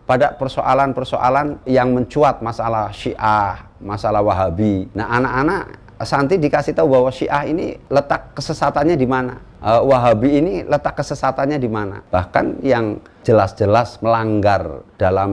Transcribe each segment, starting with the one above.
pada persoalan-persoalan yang mencuat, masalah Syiah, masalah Wahabi. Nah, anak-anak santri dikasih tahu bahwa Syiah ini letak kesesatannya di mana, Wahabi ini letak kesesatannya di mana. Bahkan yang jelas-jelas melanggar dalam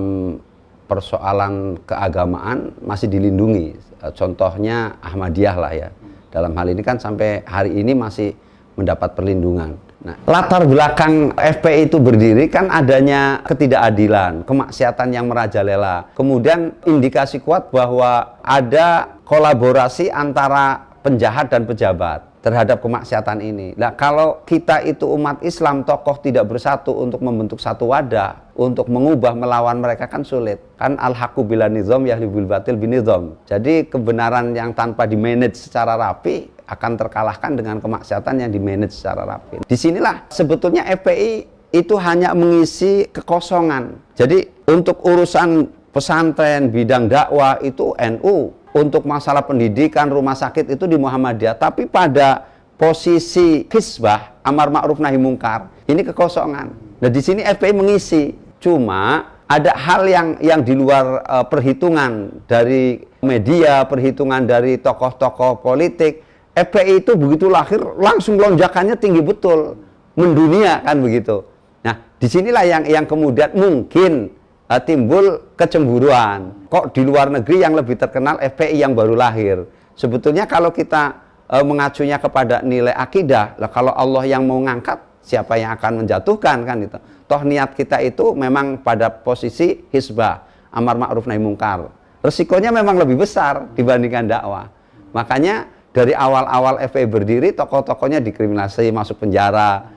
persoalan keagamaan masih dilindungi. Contohnya Ahmadiyah lah ya. Dalam hal ini kan sampai hari ini masih mendapat perlindungan. Nah, latar belakang FPI itu berdiri kan adanya ketidakadilan, kemaksiatan yang merajalela. Kemudian indikasi kuat bahwa ada kolaborasi antara penjahat dan pejabat terhadap kemaksiatan ini. Nah, kalau kita itu umat Islam, tokoh tidak bersatu untuk membentuk satu wadah, untuk mengubah, melawan mereka kan sulit. Kan al-haqqu bila nizam yahlibul batil binizam. Jadi kebenaran yang tanpa dimanage secara rapi akan terkalahkan dengan kemaksiatan yang dimanage secara rapi. Disinilah sebetulnya FPI itu hanya mengisi kekosongan. Jadi untuk urusan pesantren, bidang dakwah itu NU. Untuk masalah pendidikan, rumah sakit itu di Muhammadiyah. Tapi pada posisi hisbah, amar ma'ruf nahi mungkar, ini kekosongan. Nah, di sini FPI mengisi. Cuma ada hal yang di luar perhitungan dari media, perhitungan dari tokoh-tokoh politik. FPI itu begitu lahir langsung lonjakannya tinggi betul, mendunia kan begitu. Nah, disinilah yang kemudian mungkin timbul kecemburuan. Kok di luar negeri yang lebih terkenal FPI yang baru lahir. Sebetulnya kalau kita mengacunya kepada nilai akidah, lah kalau Allah yang mau ngangkat, siapa yang akan menjatuhkan kan itu. Toh niat kita itu memang pada posisi hisbah, amar ma'ruf nahi mungkar. Resikonya memang lebih besar dibandingkan dakwah. Makanya dari awal-awal FPI berdiri, tokoh-tokohnya dikriminalisasi, masuk penjara.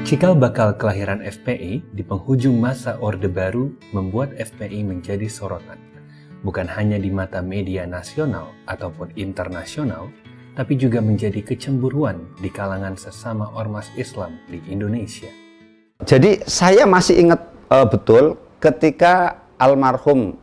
Cikal bakal kelahiran FPI di penghujung masa Orde Baru membuat FPI menjadi sorotan, bukan hanya di mata media nasional ataupun internasional, tapi juga menjadi kecemburuan di kalangan sesama ormas Islam di Indonesia. Jadi saya masih ingat betul ketika almarhum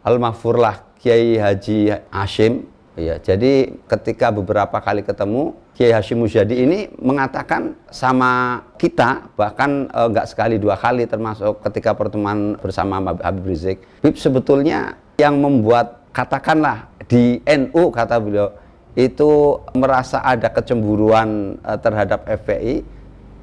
almarfurlah Kiai Haji Hashim, ya, jadi ketika beberapa kali ketemu, Kiai Hashim Muzadi ini mengatakan sama kita, bahkan nggak sekali dua kali, termasuk ketika pertemuan bersama Habib Rizik. Habib, sebetulnya yang membuat, katakanlah di NU, kata beliau, itu merasa ada kecemburuan terhadap FPI,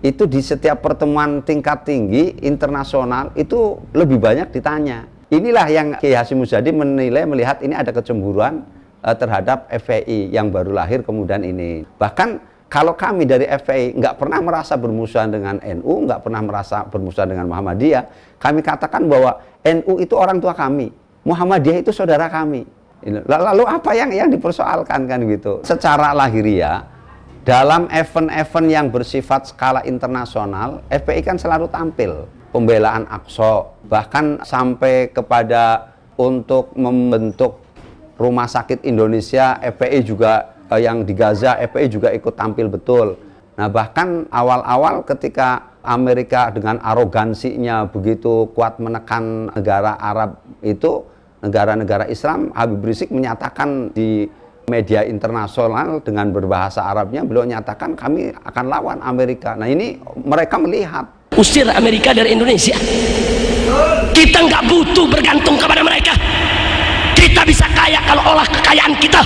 itu di setiap pertemuan tingkat tinggi internasional itu lebih banyak ditanya. Inilah yang Kiai Hashim Muzadi menilai, melihat ini ada kecemburuan terhadap FPI yang baru lahir kemudian ini. Bahkan kalau kami dari FPI nggak pernah merasa bermusuhan dengan NU, nggak pernah merasa bermusuhan dengan Muhammadiyah. Kami katakan bahwa NU itu orang tua kami, Muhammadiyah itu saudara kami. Lalu apa yang dipersoalkan kan gitu? Secara lahiriah, dalam event-event yang bersifat skala internasional, FPI kan selalu tampil. Pembelaan Aqsa, bahkan sampai kepada untuk membentuk Rumah Sakit Indonesia, FPI juga yang di Gaza, FPI juga ikut tampil betul. Nah, bahkan awal-awal ketika Amerika dengan arogansinya begitu kuat menekan negara Arab itu, negara-negara Islam, Habib Rizik menyatakan di media internasional dengan berbahasa Arabnya, beliau menyatakan kami akan lawan Amerika. Nah, ini mereka melihat. Usir Amerika dari Indonesia. Kita nggak butuh bergantung kepada mereka. Kita bisa kaya kalau olah kekayaan kita.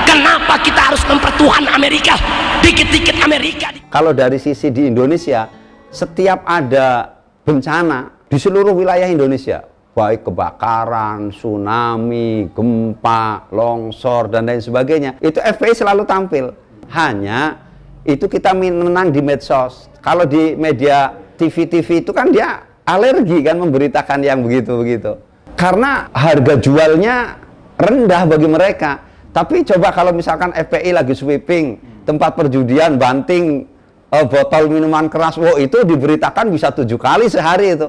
Kenapa kita harus mempertuhan Amerika? Dikit-dikit Amerika. Kalau dari sisi di Indonesia, setiap ada bencana di seluruh wilayah Indonesia, baik kebakaran, tsunami, gempa, longsor, dan lain sebagainya, itu FPI selalu tampil. Hanya itu kita menang di medsos. Kalau di media TV-TV itu kan dia alergi kan memberitakan yang begitu-begitu. Karena harga jualnya rendah bagi mereka. Tapi coba kalau misalkan FPI lagi sweeping tempat perjudian, banting botol minuman keras, wow, itu diberitakan bisa 7 kali sehari itu.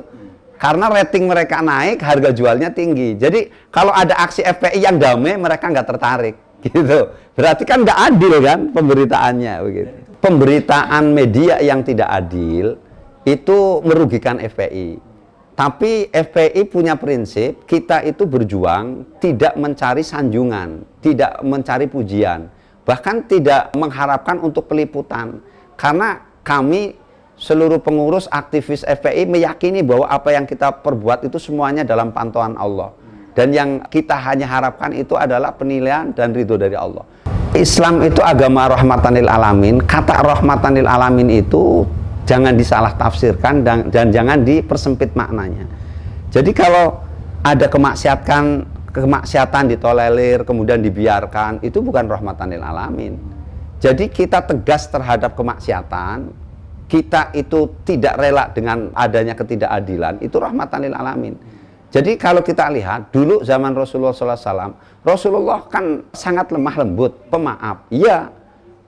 Karena rating mereka naik, harga jualnya tinggi. Jadi kalau ada aksi FPI yang damai, mereka nggak tertarik, gitu. Berarti kan nggak adil kan pemberitaannya, begitu. Pemberitaan media yang tidak adil itu merugikan FPI. Tapi FPI punya prinsip, kita itu berjuang tidak mencari sanjungan, tidak mencari pujian, bahkan tidak mengharapkan untuk peliputan. Karena kami seluruh pengurus aktivis FPI meyakini bahwa apa yang kita perbuat itu semuanya dalam pantauan Allah. Dan yang kita hanya harapkan itu adalah penilaian dan ridho dari Allah. Islam itu agama rahmatan lil alamin. Kata rahmatan lil alamin itu jangan disalah tafsirkan dan jangan dipersempit maknanya. Jadi kalau ada kemaksiatan ditolerir kemudian dibiarkan, itu bukan rahmatan lil alamin. Jadi kita tegas terhadap kemaksiatan, kita itu tidak rela dengan adanya ketidakadilan, itu rahmatan lil alamin. Jadi kalau kita lihat dulu zaman Rasulullah SAW, Rasulullah kan sangat lemah lembut, pemaaf. Iya,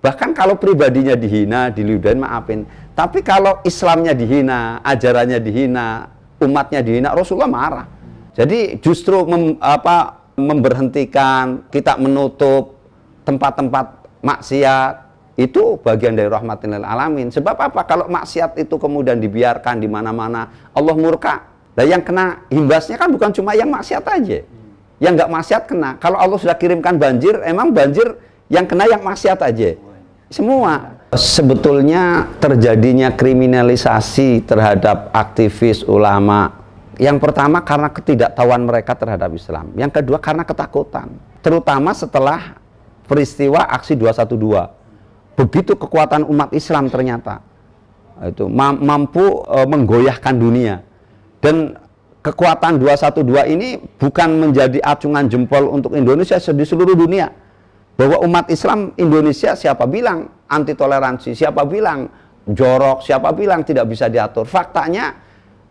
bahkan kalau pribadinya dihina, diludahin, maafin. Tapi kalau Islamnya dihina, ajarannya dihina, umatnya dihina, Rasulullah marah. Jadi justru memberhentikan, kita menutup tempat-tempat maksiat, itu bagian dari rahmatin lil alamin. Sebab apa? Kalau maksiat itu kemudian dibiarkan di mana-mana, Allah murka. Nah, yang kena imbasnya kan bukan cuma yang maksiat aja. Yang nggak maksiat kena. Kalau Allah sudah kirimkan banjir, emang banjir yang kena yang maksiat aja. Semua. Sebetulnya terjadinya kriminalisasi terhadap aktivis ulama. Yang pertama karena ketidaktahuan mereka terhadap Islam. Yang kedua karena ketakutan. Terutama setelah peristiwa aksi 212. Begitu kekuatan umat Islam ternyata itu mampu menggoyahkan dunia. Dan kekuatan 212 ini bukan menjadi acungan jempol untuk Indonesia di seluruh dunia. Bahwa umat Islam Indonesia siapa bilang anti toleransi, siapa bilang jorok, siapa bilang tidak bisa diatur. Faktanya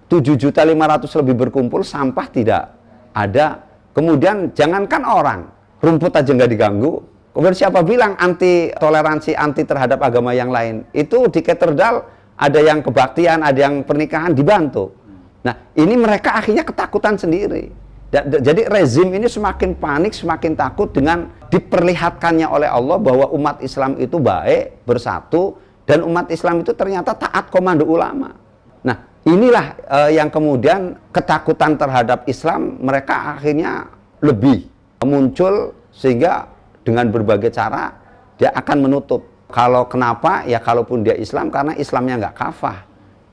7.500.000 lebih berkumpul, sampah tidak ada. Kemudian jangankan orang, rumput aja nggak diganggu. Kemudian siapa bilang anti toleransi, anti terhadap agama yang lain. Itu di katedral ada yang kebaktian, ada yang pernikahan dibantu. Nah, ini mereka akhirnya ketakutan sendiri. Jadi rezim ini semakin panik, semakin takut dengan diperlihatkannya oleh Allah bahwa umat Islam itu baik, bersatu, dan umat Islam itu ternyata taat komando ulama. Nah, inilah yang kemudian ketakutan terhadap Islam mereka akhirnya lebih muncul, sehingga dengan berbagai cara dia akan menutup. Kalau kenapa? Ya kalaupun dia Islam, karena Islamnya nggak kafah.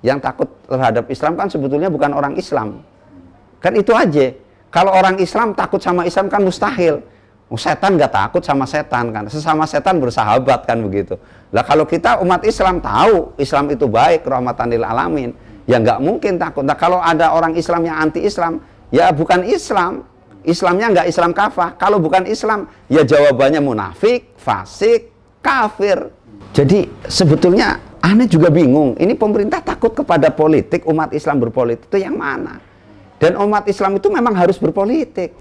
Yang takut terhadap Islam kan sebetulnya bukan orang Islam. Kan itu aja. Kalau orang Islam takut sama Islam kan mustahil. Setan nggak takut sama setan kan. Sesama setan bersahabat kan begitu. Lah kalau kita umat Islam tahu Islam itu baik, rahmatan lil alamin, ya nggak mungkin takut. Nah kalau ada orang Islam yang anti Islam, ya bukan Islam. Islamnya nggak Islam kafah. Kalau bukan Islam, ya jawabannya munafik, fasik, kafir. Jadi sebetulnya aneh juga bingung. Ini pemerintah takut kepada politik, umat Islam berpolitik itu yang mana? Dan umat Islam itu memang harus berpolitik.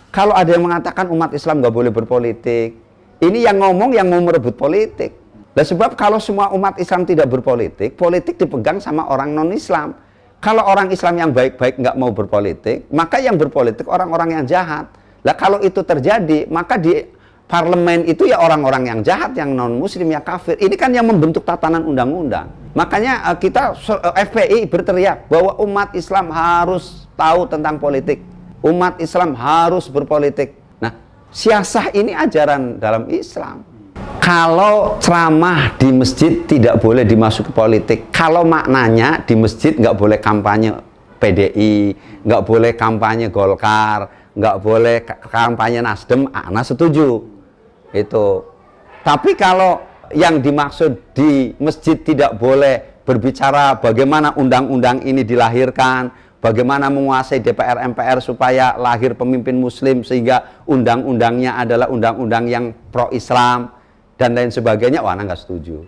Kalau ada yang mengatakan umat Islam nggak boleh berpolitik, ini yang ngomong yang mau merebut politik. Nah, sebab kalau semua umat Islam tidak berpolitik, politik dipegang sama orang non-Islam. Kalau orang Islam yang baik-baik nggak mau berpolitik, maka yang berpolitik orang-orang yang jahat. Nah, kalau itu terjadi, maka di parlemen itu ya orang-orang yang jahat, yang non-muslim, yang kafir. Ini kan yang membentuk tatanan undang-undang. Makanya kita FPI berteriak bahwa umat Islam harus tahu tentang politik. Umat Islam harus berpolitik. Nah, siasah ini ajaran dalam Islam. Kalau ceramah di masjid tidak boleh dimasuki politik. Kalau maknanya di masjid nggak boleh kampanye PDI, nggak boleh kampanye Golkar, nggak boleh kampanye Nasdem, Ana setuju. Itu. Tapi kalau yang dimaksud di masjid tidak boleh berbicara bagaimana undang-undang ini dilahirkan, bagaimana menguasai DPR MPR supaya lahir pemimpin muslim sehingga undang-undangnya adalah undang-undang yang pro-Islam dan lain sebagainya, wah Ana nggak setuju.